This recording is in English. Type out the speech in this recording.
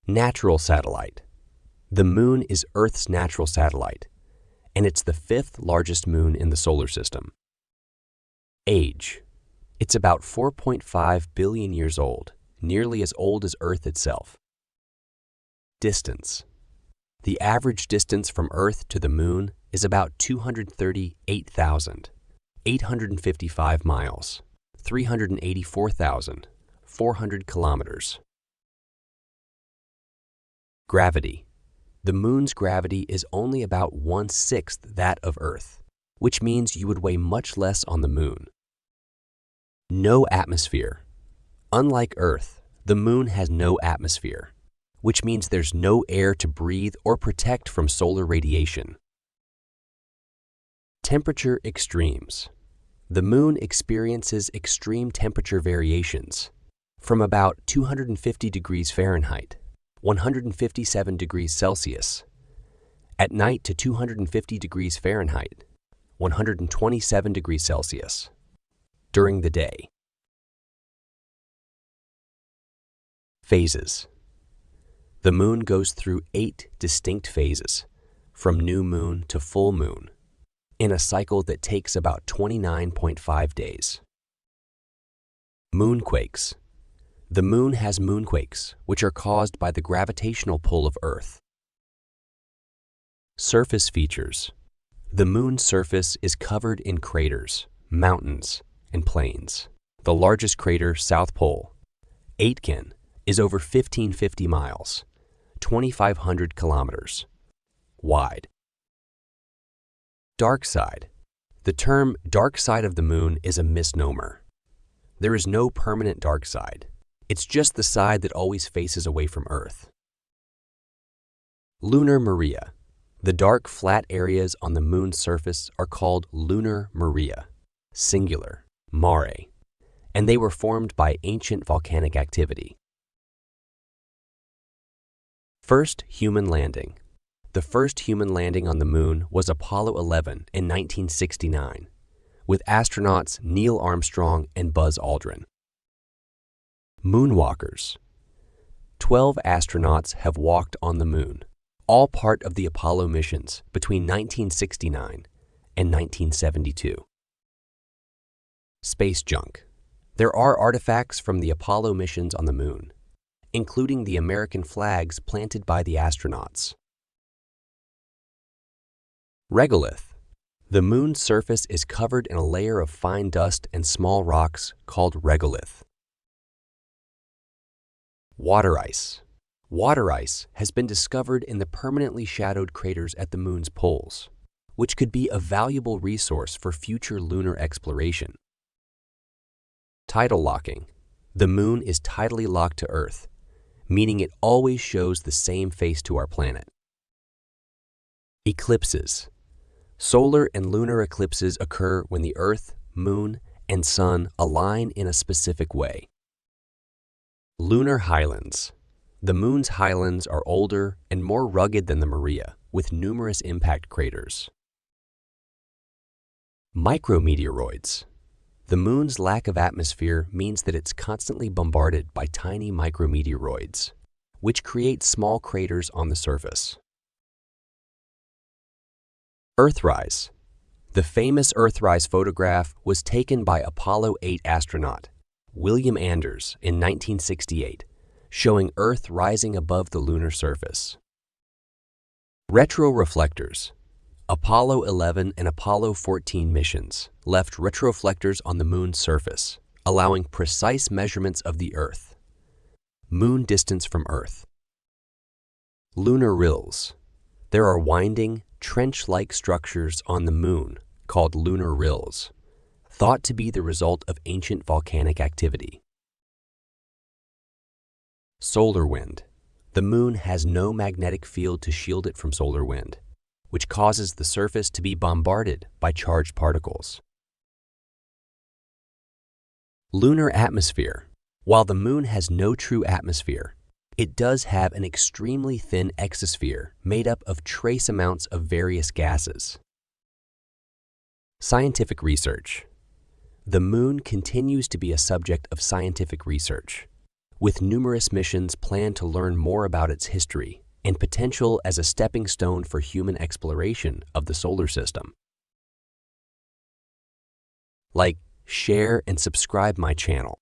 Natural satellite. The moon is Earth's natural satellite, and it's the fifth largest moon in the solar system. Age. It's about 4.5 billion years old, nearly as old as Earth itself. Distance. The average distance from Earth to the moon is about 238,855 miles, 384,400 kilometers. Gravity. The moon's gravity is only about 1/6 that of Earth, which means you would weigh much less on the moon. No atmosphere. Unlike Earth, the moon has no atmosphere, which means there's no air to breathe or protect from solar radiation. Temperature extremes. The moon experiences extreme temperature variations from about 250 degrees Fahrenheit, 157 degrees Celsius, at night to 250 degrees Fahrenheit, 127 degrees Celsius, during the day. Phases. The moon goes through 8 distinct phases, from new moon to full moon, in a cycle that takes about 29.5 days. Moonquakes. The moon has moonquakes, which are caused by the gravitational pull of Earth. Surface features. The moon's surface is covered in craters, mountains, and plains. The largest crater, South Pole, Aitken, is over 1,550 miles, 2,500 kilometers, wide. Dark side. The term dark side of the moon is a misnomer. There is no permanent dark side. It's just the side that always faces away from Earth. Lunar Maria. The dark, flat areas on the moon's surface are called lunar maria, singular, mare, and they were formed by ancient volcanic activity. First human landing. The first human landing on the moon was Apollo 11 in 1969, with astronauts Neil Armstrong and Buzz Aldrin. Moonwalkers. 12 astronauts have walked on the moon, all part of the Apollo missions between 1969 and 1972. Space junk. There are artifacts from the Apollo missions on the moon, including the American flags planted by the astronauts. Regolith. The moon's surface is covered in a layer of fine dust and small rocks called regolith. Water ice. Water ice has been discovered in the permanently shadowed craters at the moon's poles, which could be a valuable resource for future lunar exploration. Tidal locking. The moon is tidally locked to Earth, meaning it always shows the same face to our planet. Eclipses. Solar and lunar eclipses occur when the Earth, Moon, and Sun align in a specific way. Lunar highlands. The moon's highlands are older and more rugged than the Maria, with numerous impact craters. Micrometeoroids. The moon's lack of atmosphere means that it's constantly bombarded by tiny micrometeoroids, which create small craters on the surface. Earthrise. The famous Earthrise photograph was taken by Apollo 8 astronaut William Anders in 1968, showing Earth rising above the lunar surface. Retroreflectors. Apollo 11 and Apollo 14 missions left retroreflectors on the moon's surface, allowing precise measurements of the Earth. Moon distance from Earth. Lunar rills. There are winding, trench-like structures on the moon called lunar rills, thought to be the result of ancient volcanic activity. Solar wind. The moon has no magnetic field to shield it from solar wind, which causes the surface to be bombarded by charged particles. Lunar atmosphere. While the moon has no true atmosphere, it does have an extremely thin exosphere made up of trace amounts of various gases. Scientific research. The moon continues to be a subject of scientific research. with numerous missions planned to learn more about its history and potential as a stepping stone for human exploration of the solar system. Like, share, and subscribe my channel.